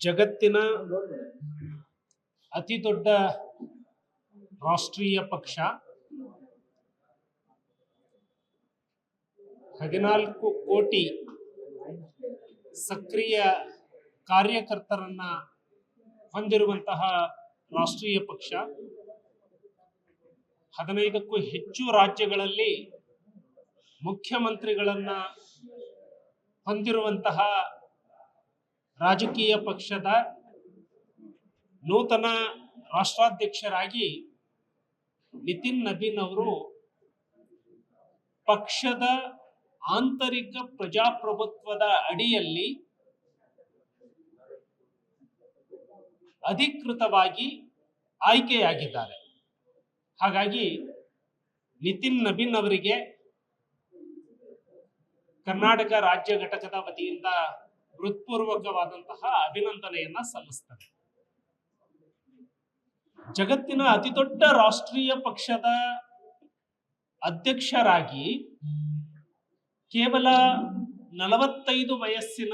ಜಗತ್ತಿನ ಅತಿ ದೊಡ್ಡ ರಾಷ್ಟ್ರೀಯ ಪಕ್ಷ 14 ಕೋಟಿ ಸಕ್ರಿಯ ಕಾರ್ಯಕರ್ತರನ್ನ ಹೊಂದಿರುವಂತಹ ರಾಷ್ಟ್ರೀಯ ಪಕ್ಷ 15ಕ್ಕೂ ಹೆಚ್ಚು ರಾಜ್ಯಗಳಲ್ಲಿ ಮುಖ್ಯಮಂತ್ರಿಗಳನ್ನ ಹೊಂದಿರುವಂತಹ ರಾಜಕೀಯ ಪಕ್ಷದ ನೂತನ ರಾಷ್ಟ್ರಾಧ್ಯಕ್ಷರಾಗಿ ನಿತಿನ್ ನಬೀನ್ ಅವರು ಪಕ್ಷದ ಆಂತರಿಕ ಪ್ರಜಾಪ್ರಭುತ್ವದ ಅಡಿಯಲ್ಲಿ ಅಧಿಕೃತವಾಗಿ ಆಯ್ಕೆಯಾಗಿದ್ದಾರೆ. ಹಾಗಾಗಿ ನಿತಿನ್ ನಬೀನ್ ಅವರಿಗೆ ಕರ್ನಾಟಕ ರಾಜ್ಯ ಘಟಕದ ವತಿಯಿಂದ ಹೃತ್ಪೂರ್ವಕವಾದಂತಹ ಅಭಿನಂದನೆಯನ್ನ ಸಲ್ಲಿಸ್ತೇನೆ. ಜಗತ್ತಿನ ಅತಿದೊಡ್ಡ ರಾಷ್ಟ್ರೀಯ ಪಕ್ಷದ ಅಧ್ಯಕ್ಷರಾಗಿ ಕೇವಲ 45 ವಯಸ್ಸಿನ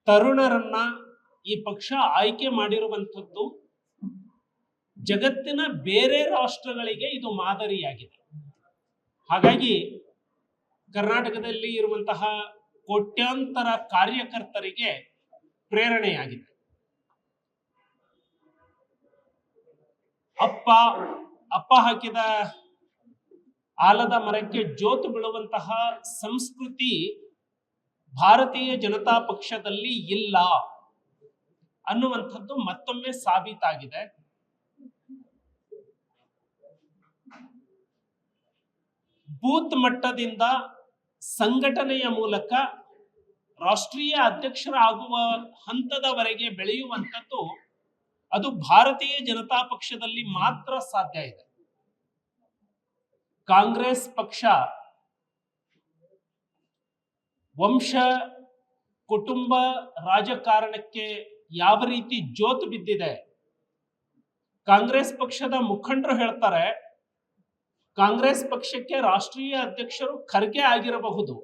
ತರುಣರನ್ನ ಈ ಪಕ್ಷ ಆಯ್ಕೆ ಮಾಡಿರುವಂಥದ್ದು ಜಗತ್ತಿನ ಬೇರೆ ರಾಷ್ಟ್ರಗಳಿಗೆ ಇದು ಮಾದರಿಯಾಗಿದೆ. ಹಾಗಾಗಿ ಕರ್ನಾಟಕದಲ್ಲಿ ಇರುವಂತಹ ಕೋಟ್ಯಾಂತರ ಕಾರ್ಯಕರ್ತರಿಗೆ ಪ್ರೇರಣೆಯಾಗಿದೆ. ಅಪ್ಪ ಹಾಕಿದ ಆಲದ ಮರಕ್ಕೆ ಜೋತು ಬೀಳುವಂತಹ ಸಂಸ್ಕೃತಿ ಭಾರತೀಯ ಜನತಾ ಪಕ್ಷದಲ್ಲಿ ಇಲ್ಲ ಅನ್ನುವಂಥದ್ದು ಮತ್ತೊಮ್ಮೆ ಸಾಬೀತಾಗಿದೆ. ಬೂತ್ ಮಟ್ಟದಿಂದ ಸಂಘಟನೆಯ ಮೂಲಕ ರಾಷ್ಟ್ರೀಯ ಅಧ್ಯಕ್ಷರಾಗುವ ಹಂತದವರೆಗೆ ಬೆಳೆಯುವಂಥದ್ದು ಅದು ಭಾರತೀಯ ಜನತಾ ಪಕ್ಷದಲ್ಲಿ ಮಾತ್ರ ಸಾಧ್ಯ ಇದೆ. ಕಾಂಗ್ರೆಸ್ ಪಕ್ಷ ವಂಶ ಕುಟುಂಬ ರಾಜಕಾರಣಕ್ಕೆ ಯಾವ ರೀತಿ ಜೋತು ಬಿದ್ದಿದೆ, ಕಾಂಗ್ರೆಸ್ ಪಕ್ಷದ ಮುಖಂಡರು ಹೇಳ್ತಾರೆ ಕಾಂಗ್ರೆಸ್ ಪಕ್ಷಕ್ಕೆ ರಾಷ್ಟ್ರೀಯ ಅಧ್ಯಕ್ಷರು ಖರ್ಗೆ ಆಗಿರಬಹುದು,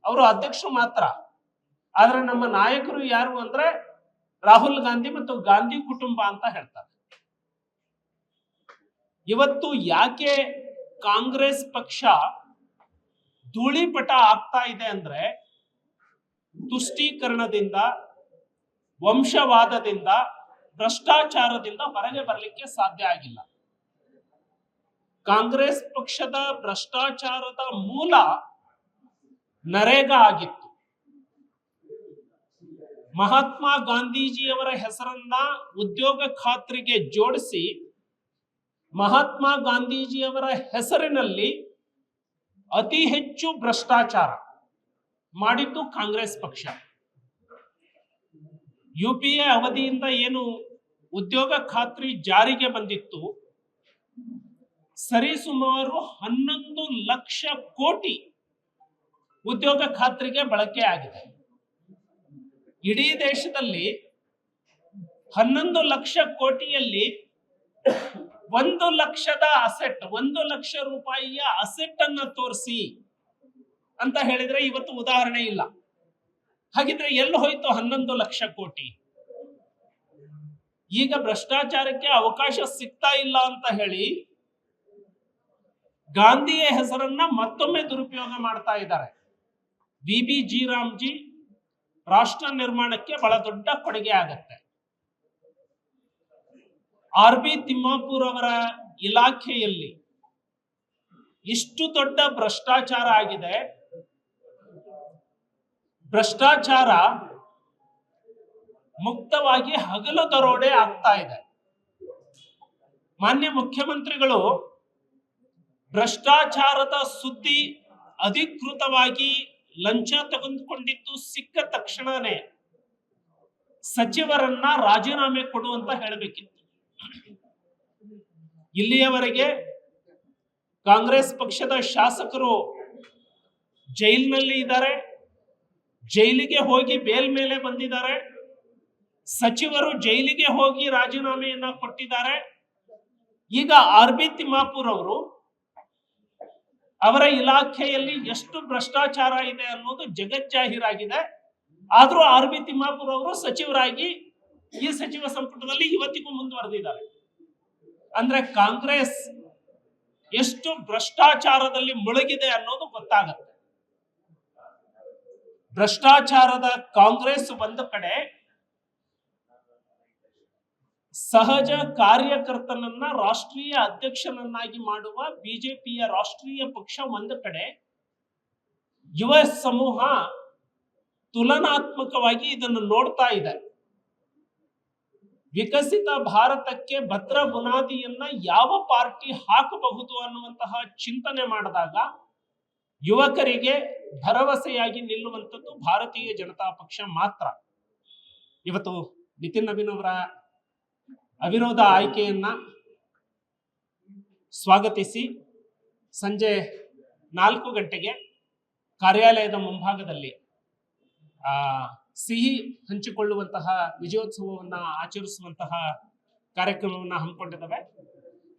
ಅವರು ಅಧ್ಯಕ್ಷರು ಮಾತ್ರ, ಆದ್ರೆ ನಮ್ಮ ನಾಯಕರು ಯಾರು ಅಂದ್ರೆ ರಾಹುಲ್ ಗಾಂಧಿ ಮತ್ತು ಗಾಂಧಿ ಕುಟುಂಬ ಅಂತ ಹೇಳ್ತಾರೆ. ಇವತ್ತು ಯಾಕೆ ಕಾಂಗ್ರೆಸ್ ಪಕ್ಷ ಧೂಳಿಪಟ ಆಗ್ತಾ ಇದೆ ಅಂದ್ರೆ ತುಷ್ಟೀಕರಣದಿಂದ, ವಂಶವಾದದಿಂದ, ಭ್ರಷ್ಟಾಚಾರದಿಂದ ಹೊರಗೆ ಬರಲಿಕ್ಕೆ ಸಾಧ್ಯ ಆಗಿಲ್ಲ. ಕಾಂಗ್ರೆಸ್ ಪಕ್ಷದ ಭ್ರಷ್ಟಾಚಾರದ ಮೂಲ ನರೇಗಾ ಆಗಿತ್ತು. ಮಹಾತ್ಮ ಗಾಂಧೀಜಿಯವರ ಹೆಸರನ್ನ ಉದ್ಯೋಗ ಖಾತ್ರಿಗೆ ಜೋಡಿಸಿ ಮಹಾತ್ಮ ಗಾಂಧೀಜಿಯವರ ಹೆಸರಿನಲ್ಲಿ ಅತಿ ಹೆಚ್ಚು ಭ್ರಷ್ಟಾಚಾರ ಮಾಡಿದ್ದು ಕಾಂಗ್ರೆಸ್ ಪಕ್ಷ. ಯುಪಿಎ ಅವಧಿಯಿಂದ ಏನು ಉದ್ಯೋಗ ಖಾತ್ರಿ ಜಾರಿಗೆ ಬಂದಿತ್ತು, ಸರಿಸುಮಾರು 11 ಲಕ್ಷ ಕೋಟಿ ಉದ್ಯೋಗ ಖಾತ್ರಿಗೆ ಬಳಕೆ ಆಗಿದೆ. ಇಡೀ ದೇಶದಲ್ಲಿ 11 ಲಕ್ಷ ಕೋಟಿಯಲ್ಲಿ 1 ಲಕ್ಷದ ಅಸೆಟ್, 1 ಲಕ್ಷ ರೂಪಾಯಿಯ ಅಸೆಟ್ ಅನ್ನ ತೋರಿಸಿ ಅಂತ ಹೇಳಿದ್ರೆ ಇವತ್ತು ಉದಾಹರಣೆ ಇಲ್ಲ. ಹಾಗಿದ್ರೆ ಎಲ್ಲಿ ಹೋಯ್ತು 11 ಲಕ್ಷ ಕೋಟಿ? ಈಗ ಭ್ರಷ್ಟಾಚಾರಕ್ಕೆ ಅವಕಾಶ ಸಿಗ್ತಾ ಇಲ್ಲ ಅಂತ ಹೇಳಿ ಗಾಂಧಿಯ ಹೆಸರನ್ನ ಮತ್ತೊಮ್ಮೆ ದುರುಪಯೋಗ ಮಾಡ್ತಾ ಇದ್ದಾರೆ. ವಿ.ಬಿ.ಜಿ. ರಾಮ್ಜಿ ರಾಷ್ಟ್ರ ನಿರ್ಮಾಣಕ್ಕೆ ಬಹಳ ದೊಡ್ಡ ಕೊಡುಗೆ ಆಗತ್ತೆ. ಆರ್.ಬಿ. ತಿಮ್ಮಾಪುರ್ ಅವರ ಇಲಾಖೆಯಲ್ಲಿ ಇಷ್ಟು ದೊಡ್ಡ ಭ್ರಷ್ಟಾಚಾರ ಆಗಿದೆ. ಭ್ರಷ್ಟಾಚಾರ ಮುಕ್ತವಾಗಿ ಹಗಲು ದರೋಡೆ ಆಗ್ತಾ ಇದೆ. ಮಾನ್ಯ ಮುಖ್ಯಮಂತ್ರಿಗಳು ಭ್ರಷ್ಟಾಚಾರದ ಸುದ್ದಿ ಅಧಿಕೃತವಾಗಿ ಲಂಚ ತೆಗೆದುಕೊಂಡಿದ್ದು ಸಿಕ್ಕ ತಕ್ಷಣನೇ ಸಚಿವರನ್ನ ರಾಜೀನಾಮೆ ಕೊಡುವಂತ ಹೇಳಬೇಕಿತ್ತು. ಇಲ್ಲಿಯವರೆಗೆ ಕಾಂಗ್ರೆಸ್ ಪಕ್ಷದ ಶಾಸಕರು ಜೈಲಿನಲ್ಲಿ ಇದ್ದಾರೆ, ಜೈಲಿಗೆ ಹೋಗಿ ಬೇಲ್ ಮೇಲೆ ಬಂದಿದ್ದಾರೆ, ಸಚಿವರು ಜೈಲಿಗೆ ಹೋಗಿ ರಾಜೀನಾಮೆಯನ್ನ ಕೊಟ್ಟಿದ್ದಾರೆ. ಈಗ ಆರ್.ಬಿ. ತಿಮ್ಮಾಪುರ್ ಅವರು ಅವರ ಇಲಾಖೆಯಲ್ಲಿ ಎಷ್ಟು ಭ್ರಷ್ಟಾಚಾರ ಇದೆ ಅನ್ನೋದು ಜಗಜ್ಜಾಹೀರಾಗಿದೆ. ಆದ್ರೂ ಆರ್ ಬಿ ತಿಮ್ಮಾಪುರ್ ಅವರು ಸಚಿವರಾಗಿ ಈ ಸಚಿವ ಸಂಪುಟದಲ್ಲಿ ಇವತ್ತಿಗೂ ಮುಂದುವರೆದಿದ್ದಾರೆ. ಅಂದ್ರೆ ಕಾಂಗ್ರೆಸ್ ಎಷ್ಟು ಭ್ರಷ್ಟಾಚಾರದಲ್ಲಿ ಮುಳುಗಿದೆ ಅನ್ನೋದು ಗೊತ್ತಾಗುತ್ತೆ. ಭ್ರಷ್ಟಾಚಾರದ ಕಾಂಗ್ರೆಸ್ ಒಂದು ಕಡೆ, ಸಹಜ ಕಾರ್ಯಕರ್ತನನ್ನ ರಾಷ್ಟ್ರೀಯ ಅಧ್ಯಕ್ಷನನ್ನಾಗಿ ಮಾಡುವ ಬಿಜೆಪಿಯ ರಾಷ್ಟ್ರೀಯ ಪಕ್ಷ ಒಂದು ಕಡೆ, ಯುವ ಸಮೂಹ ತುಲನಾತ್ಮಕವಾಗಿ ಇದನ್ನು ನೋಡ್ತಾ ಇದೆ. ವಿಕಸಿತ ಭಾರತಕ್ಕೆ ಭದ್ರ ಬುನಾದಿಯನ್ನ ಯಾವ ಪಾರ್ಟಿ ಹಾಕಬಹುದು ಅನ್ನುವಂತಹ ಚಿಂತನೆ ಮಾಡಿದಾಗ ಯುವಕರಿಗೆ ಭರವಸೆಯಾಗಿ ನಿಲ್ಲುವಂಥದ್ದು ಭಾರತೀಯ ಜನತಾ ಪಕ್ಷ ಮಾತ್ರ. ಇವತ್ತು ನಿತಿನ್ ನವೀನ್ ಅವರ ಅವಿರೋಧ ಆಯ್ಕೆಯನ್ನ ಸ್ವಾಗತಿಸಿ ಸಂಜೆ 4 ಗಂಟೆಗೆ ಕಾರ್ಯಾಲಯದ ಮುಂಭಾಗದಲ್ಲಿ ಸಿಹಿ ಹಂಚಿಕೊಳ್ಳುವಂತಹ ವಿಜಯೋತ್ಸವವನ್ನ ಆಚರಿಸುವಂತಹ ಕಾರ್ಯಕ್ರಮವನ್ನ ಹಮ್ಮಿಕೊಂಡಿದ್ದಾವೆ.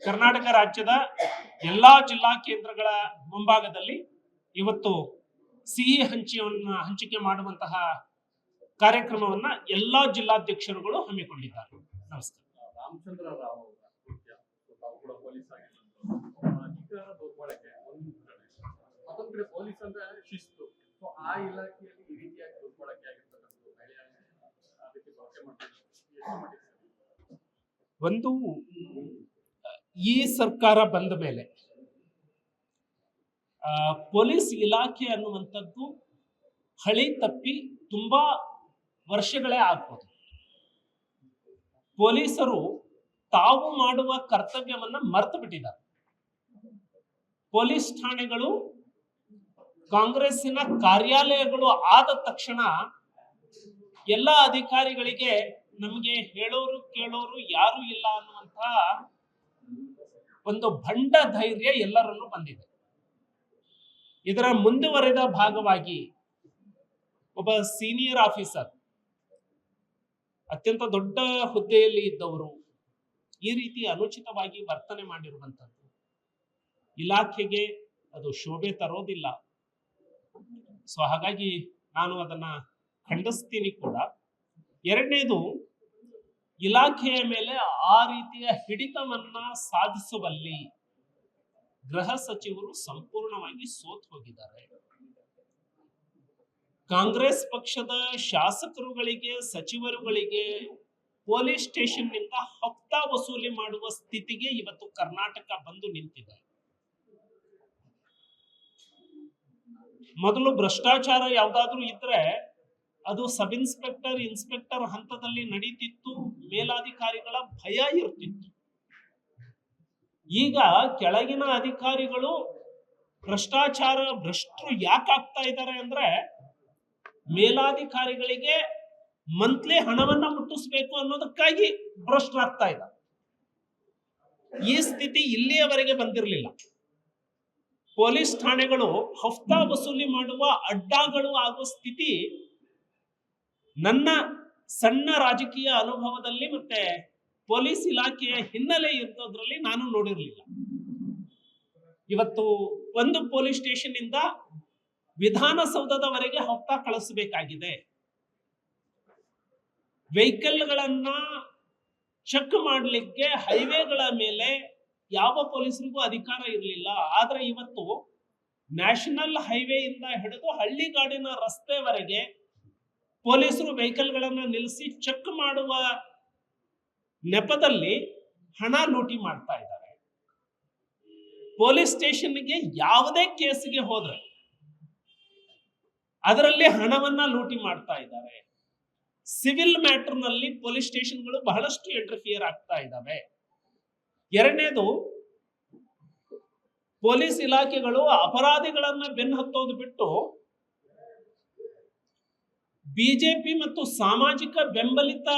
ಕರ್ನಾಟಕ ರಾಜ್ಯದ ಎಲ್ಲಾ ಜಿಲ್ಲಾ ಕೇಂದ್ರಗಳ ಮುಂಭಾಗದಲ್ಲಿ ಇವತ್ತು ಸಿಹಿ ಹಂಚಿಕೆ ಮಾಡುವಂತಹ ಕಾರ್ಯಕ್ರಮವನ್ನ ಎಲ್ಲಾ ಜಿಲ್ಲಾಧ್ಯಕ್ಷರುಗಳು ಹಮ್ಮಿಕೊಂಡಿದ್ದಾರೆ. ನಮಸ್ಕಾರ. ರಾಮಚಂದ್ರ ರಾವ್ ಪೊಲೀಸ್ ಆಗಿರ್ತಾರೆ, ಪೊಲೀಸ್ ಅಂದ್ರೆ ಶಿಸ್ತು. ಆ ಇಲಾಖೆಯಲ್ಲಿ ಈ ರೀತಿಯಾಗಿ ದುರ್ಬಳಕೆ ಆಗಿರ್ತಕ್ಕಂಥದ್ದು ಅದಕ್ಕೆ ಬಳಕೆ ಮಾಡ್ತಾರೆ. ಒಂದು ಈ ಸರ್ಕಾರ ಬಂದ ಮೇಲೆ ಪೊಲೀಸ್ ಇಲಾಖೆ ಅನ್ನುವಂಥದ್ದು ಹಳಿ ತಪ್ಪಿ ತುಂಬಾ ವರ್ಷಗಳೇ ಆಗ್ಬೋದು. ಪೊಲೀಸರು ತಾವು ಮಾಡುವ ಕರ್ತವ್ಯವನ್ನ ಮರೆತು ಬಿಟ್ಟಿದ್ದಾರೆ. ಪೊಲೀಸ್ ಠಾಣೆಗಳು ಕಾಂಗ್ರೆಸ್ಸಿನ ಕಾರ್ಯಾಲಯಗಳು ಆದ ತಕ್ಷಣ ಎಲ್ಲ ಅಧಿಕಾರಿಗಳಿಗೆ ನಮಗೆ ಹೇಳೋರು ಕೇಳೋರು ಯಾರು ಇಲ್ಲ ಅನ್ನುವಂತಹ ಒಂದು ಭಂಡ ಧೈರ್ಯ ಎಲ್ಲರಲ್ಲೂ ಬಂದಿದೆ. ಇದರ ಮುಂದುವರೆದ ಭಾಗವಾಗಿ ಒಬ್ಬ ಸೀನಿಯರ್ ಆಫೀಸರ್, ಅತ್ಯಂತ ದೊಡ್ಡ ಹುದ್ದೆಯಲ್ಲಿ ಇದ್ದವರು ಈ ರೀತಿ ಅನುಚಿತವಾಗಿ ವರ್ತನೆ ಮಾಡಿರುವಂಥದ್ದು ಇಲಾಖೆಗೆ ಅದು ಶೋಭೆ ತರೋದಿಲ್ಲ. ಸೊ ಹಾಗಾಗಿ ನಾನು ಅದನ್ನ ಖಂಡಿಸ್ತೀನಿ ಕೂಡ. ಎರಡನೇದು, ಇಲಾಖೆಯ ಮೇಲೆ ಆ ರೀತಿಯ ಹಿಡಿತವನ್ನ ಸಾಧಿಸುವಲ್ಲಿ ಗೃಹ ಸಚಿವರು ಸಂಪೂರ್ಣವಾಗಿ ಸೋತು ಹೋಗಿದ್ದಾರೆ. ಕಾಂಗ್ರೆಸ್ ಪಕ್ಷದ ಶಾಸಕರುಗಳಿಗೆ, ಸಚಿವರುಗಳಿಗೆ ಪೊಲೀಸ್ ಸ್ಟೇಷನ್ ನಿಂದ ಹಪ್ತಾ ವಸೂಲಿ ಮಾಡುವ ಸ್ಥಿತಿಗೆ ಇವತ್ತು ಕರ್ನಾಟಕ ಬಂದು ನಿಂತಿದೆ. ಮೊದಲು ಭ್ರಷ್ಟಾಚಾರ ಯಾವ್ದಾದ್ರೂ ಇದ್ರೆ ಅದು ಸಬ್ ಇನ್ಸ್ಪೆಕ್ಟರ್, ಇನ್ಸ್ಪೆಕ್ಟರ್ ಹಂತದಲ್ಲಿ ನಡೀತಿತ್ತು, ಮೇಲಾಧಿಕಾರಿಗಳ ಭಯ ಇರ್ತಿತ್ತು. ಈಗ ಕೆಳಗಿನ ಅಧಿಕಾರಿಗಳು ಭ್ರಷ್ಟರು ಯಾಕಾಗ್ತಾ ಇದ್ದಾರೆ ಅಂದ್ರೆ ಮೇಲಾಧಿಕಾರಿಗಳಿಗೆ ಮಂತ್ಲಿ ಹಣವನ್ನ ಮುಟ್ಟಿಸ್ಬೇಕು ಅನ್ನೋದಕ್ಕಾಗಿ ಭ್ರಷ್ಟರಾಗ್ತಾ ಇದ್ದಾರೆ. ಈ ಸ್ಥಿತಿ ಇಲ್ಲಿಯವರೆಗೆ ಬಂದಿರಲಿಲ್ಲ. ಪೊಲೀಸ್ ಠಾಣೆಗಳು ಹಫ್ತಾ ವಸೂಲಿ ಮಾಡುವ ಅಡ್ಡಗಳು ಆಗುವ ಸ್ಥಿತಿ ನನ್ನ ಸಣ್ಣ ರಾಜಕೀಯ ಅನುಭವದಲ್ಲಿ ಮತ್ತೆ ಪೊಲೀಸ್ ಇಲಾಖೆಯ ಹಿನ್ನೆಲೆ ಇರೋದ್ರಲ್ಲಿ ನಾನು ನೋಡಿರಲಿಲ್ಲ. ಇವತ್ತು ಒಂದು ಪೊಲೀಸ್ ಸ್ಟೇಷನ್ ಇಂದ ವಿಧಾನಸೌಧದವರೆಗೆ ಹಫ್ತಾ ಕಳಿಸಬೇಕಾಗಿದೆ. ವೆಹಿಕಲ್ಗಳನ್ನ ಚೆಕ್ ಮಾಡಲಿಕ್ಕೆ ಹೈವೇಗಳ ಮೇಲೆ ಯಾವ ಪೊಲೀಸರಿಗೂ ಅಧಿಕಾರ ಇರಲಿಲ್ಲ. ಆದ್ರೆ ಇವತ್ತು ನ್ಯಾಷನಲ್ ಹೈವೇ ಇಂದ ಹಿಡಿದು ಹಳ್ಳಿಗಾಡಿನ ರಸ್ತೆವರೆಗೆ ಪೊಲೀಸರು ವೆಹಿಕಲ್ಗಳನ್ನ ನಿಲ್ಲಿಸಿ ಚೆಕ್ ಮಾಡುವ ನೆಪದಲ್ಲಿ ಹಣ ಲೂಟಿ ಮಾಡ್ತಾ ಇದ್ದಾರೆ. ಪೊಲೀಸ್ ಸ್ಟೇಷನ್ಗೆ ಯಾವುದೇ ಕೇಸಿಗೆ ಹೋದ್ರೆ ಅದರಲ್ಲಿ ಹಣವನ್ನ ಲೂಟಿ ಮಾಡ್ತಾ ಇದ್ದಾರೆ. ಸಿವಿಲ್ ಮ್ಯಾಟರ್ ನಲ್ಲಿ ಪೊಲೀಸ್ ಸ್ಟೇಷನ್ಗಳು ಬಹಳಷ್ಟು ಇಂಟರ್ಫಿಯರ್ ಆಗ್ತಾ ಇದ್ದಾವೆ. ಎರಡನೇದು, ಪೊಲೀಸ್ ಇಲಾಖೆಗಳು ಅಪರಾಧಿಗಳನ್ನ ಬೆನ್ನು ಹತ್ತೋದು ಬಿಟ್ಟು ಬಿಜೆಪಿ ಮತ್ತು ಸಾಮಾಜಿಕ ಬೆಂಬಲಿತ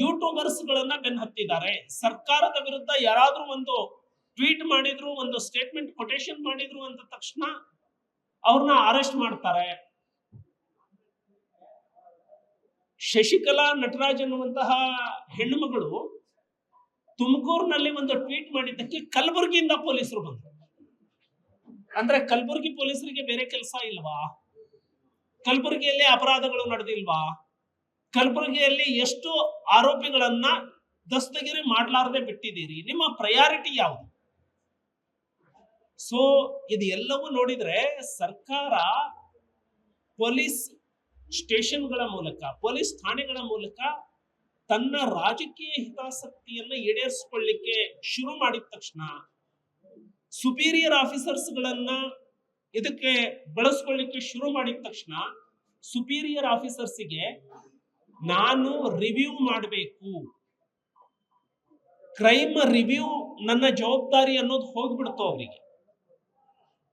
ಯೂಟ್ಯೂಬರ್ಸ್ ಗಳನ್ನ ಬೆನ್ನು ಹತ್ತಿದ್ದಾರೆ. ಸರ್ಕಾರದ ವಿರುದ್ಧ ಯಾರಾದ್ರೂ ಒಂದು ಟ್ವೀಟ್ ಮಾಡಿದ್ರು, ಒಂದು ಸ್ಟೇಟ್ಮೆಂಟ್ ಕೊಟೇಶನ್ ಮಾಡಿದ್ರು ಅಂದ ತಕ್ಷಣ ಅವ್ರನ್ನ ಅರೆಸ್ಟ್ ಮಾಡ್ತಾರೆ. ಶಶಿಕಲಾ ನಟರಾಜ್ ಅನ್ನುವಂತಹ ಹೆಣ್ಣು ಮಗಳು ತುಮಕೂರಿನಲ್ಲಿ ಒಂದು ಟ್ವೀಟ್ ಮಾಡಿದ್ದಕ್ಕೆ ಕಲಬುರಗಿಯಿಂದ ಪೊಲೀಸರು ಬಂದರು. ಅಂದ್ರೆ ಕಲಬುರಗಿ ಪೊಲೀಸರಿಗೆ ಬೇರೆ ಕೆಲಸ ಇಲ್ವಾ? ಕಲಬುರಗಿಯಲ್ಲಿ ಅಪರಾಧಗಳು ನಡೆದಿಲ್ವಾ? ಕಲಬುರಗಿಯಲ್ಲಿ ಎಷ್ಟು ಆರೋಪಿಗಳನ್ನ ದಸ್ತಗಿರಿ ಮಾಡಲಾರದೆ ಬಿಟ್ಟಿದ್ದೀರಿ? ನಿಮ್ಮ ಪ್ರಯಾರಿಟಿ ಯಾವುದು? ಸೊ ಇದು ಎಲ್ಲವೂ ನೋಡಿದ್ರೆ ಸರ್ಕಾರ ಪೊಲೀಸ್ ಸ್ಟೇಷನ್ಗಳ ಮೂಲಕ, ಪೊಲೀಸ್ ಠಾಣೆಗಳ ಮೂಲಕ ತನ್ನ ರಾಜಕೀಯ ಹಿತಾಸಕ್ತಿಯನ್ನ ಈಡೇರಿಸಿಕೊಳ್ಳಿಕ್ಕೆ ಶುರು ಮಾಡಿದ ತಕ್ಷಣ ಸುಪೀರಿಯರ್ ಆಫೀಸರ್ಸ್ಗಳನ್ನ ಇದಕ್ಕೆ ಬಳಸ್ಕೊಳ್ಳಿಕ್ಕೆ ಶುರು ಮಾಡಿದ ತಕ್ಷಣ ಸುಪೀರಿಯರ್ ಆಫೀಸರ್ಸ್ಗೆ ನಾನು ರಿವ್ಯೂ ಮಾಡಬೇಕು, ಕ್ರೈಮ್ ರಿವ್ಯೂ ನನ್ನ ಜವಾಬ್ದಾರಿ ಅನ್ನೋದು ಹೋಗ್ಬಿಡ್ತು ಅವರಿಗೆ.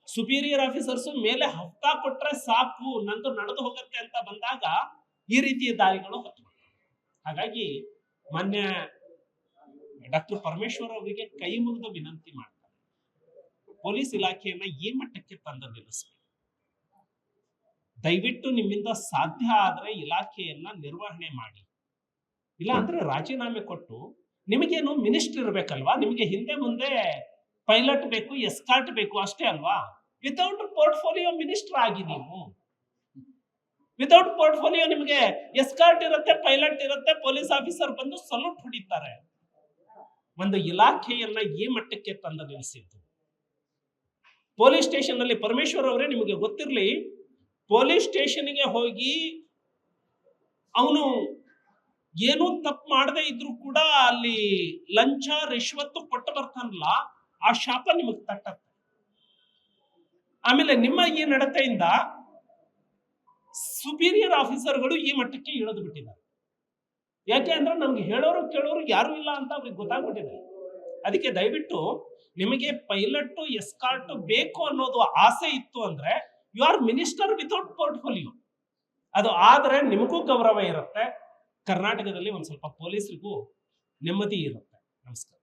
ಸುಪೀರಿಯರ್ ಆಫೀಸರ್ಸ್ ಮೇಲೆ ಹಫ್ತಾ ಕೊಟ್ರೆ ಸಾಕು, ನಂದು ನಡೆದು ಹೋಗುತ್ತೆ ಅಂತ ಬಂದಾಗ ಈ ರೀತಿಯ ದಾರಿಗಳು ಹತ್ತು. ಹಾಗಾಗಿ ಮಾನ್ಯ ಡಾಕ್ಟರ್ ಪರಮೇಶ್ವರ್ ಅವರಿಗೆ ಕೈ ಮುಗಿದು ವಿನಂತಿ ಮಾಡ್ತಾರೆ, ಪೊಲೀಸ್ ಇಲಾಖೆಯನ್ನ ಈ ಮಟ್ಟಕ್ಕೆ ತಂದು ನಿಲ್ಲಿಸಬೇಕು. ದಯವಿಟ್ಟು ನಿಮ್ಮಿಂದ ಸಾಧ್ಯ ಆದ್ರೆ ಇಲಾಖೆಯನ್ನ ನಿರ್ವಹಣೆ ಮಾಡಿ, ಇಲ್ಲ ಅಂದ್ರೆ ರಾಜೀನಾಮೆ ಕೊಟ್ಟು, ನಿಮಗೇನು ಮಿನಿಸ್ಟರ್ ಇರ್ಬೇಕಲ್ವಾ? ನಿಮಗೆ ಹಿಂದೆ ಮುಂದೆ ಪೈಲಟ್ ಬೇಕು, ಎಸ್ಕಾರ್ಟ್ ಬೇಕು ಅಷ್ಟೇ ಅಲ್ವಾ? ವಿತೌಟ್ ಪೋರ್ಟ್ಫೋಲಿಯೋ ಮಿನಿಸ್ಟರ್ ಆಗಿ ನೀವು. ವಿತೌಟ್ ಪೋರ್ಟ್ಫೋಲಿಯೋ ನಿಮಗೆ ಎಸ್ಕಾರ್ಟ್ ಇರುತ್ತೆ, ಪೈಲಟ್ ಇರುತ್ತೆ, ಪೊಲೀಸ್ ಆಫೀಸರ್ ಬಂದು ಸಲ್ಯೂಟ್ ಹೊಡಿತಾರೆ. ಒಂದು ಇಲಾಖೆಯನ್ನ ಈ ಮಟ್ಟಕ್ಕೆ ತಂದು ನಿಲ್ಲಿಸಿದ್ದು ಪೊಲೀಸ್ ಸ್ಟೇಷನ್ ಅಲ್ಲಿ. ಪರಮೇಶ್ವರ್ ಅವರೇ, ನಿಮಗೆ ಗೊತ್ತಿರಲಿ, ಪೊಲೀಸ್ ಸ್ಟೇಷನ್ಗೆ ಹೋಗಿ ಅವನು ಏನೂ ತಪ್ಪು ಮಾಡದೇ ಇದ್ರು ಕೂಡ ಅಲ್ಲಿ ಲಂಚ ರಿಶ್ವತ್ತು ಕೊಟ್ಟು ಬರ್ತಾನಲ್ಲ, ಆ ಶಾಪ ನಿಮಗೆ ತಟ್ಟತ್ತೆ. ಆಮೇಲೆ ನಿಮ್ಮ ಈ ನಡತೆಯಿಂದ ಸುಪೀರಿಯರ್ ಆಫೀಸರ್ಗಳು ಈ ಮಟ್ಟಕ್ಕೆ ಇಳಿದು ಬಿಟ್ಟಿದ್ದಾರೆ. ಯಾಕೆ ಅಂದ್ರೆ ನಮ್ಗೆ ಹೇಳೋರು ಕೇಳೋರು ಯಾರು ಇಲ್ಲ ಅಂತ ಅವ್ರಿಗೆ ಗೊತ್ತಾಗ್ಬಿಟ್ಟಿದೆ. ಅದಕ್ಕೆ ದಯವಿಟ್ಟು ನಿಮಗೆ ಪೈಲಟ್ ಎಸ್ಕಾರ್ಟ್ ಬೇಕು ಅನ್ನೋದು ಆಸೆ ಇತ್ತು ಅಂದ್ರೆ you are minister without portfolio. ಅದು ಆದ್ರೆ ನಿಮಗೂ ಗೌರವ ಇರುತ್ತೆ, ಕರ್ನಾಟಕದಲ್ಲಿ ಒಂದ್ ಸ್ವಲ್ಪ ಪೊಲೀಸರಿಗೂ ನೆಮ್ಮದಿ ಇರುತ್ತೆ. ನಮಸ್ಕಾರ.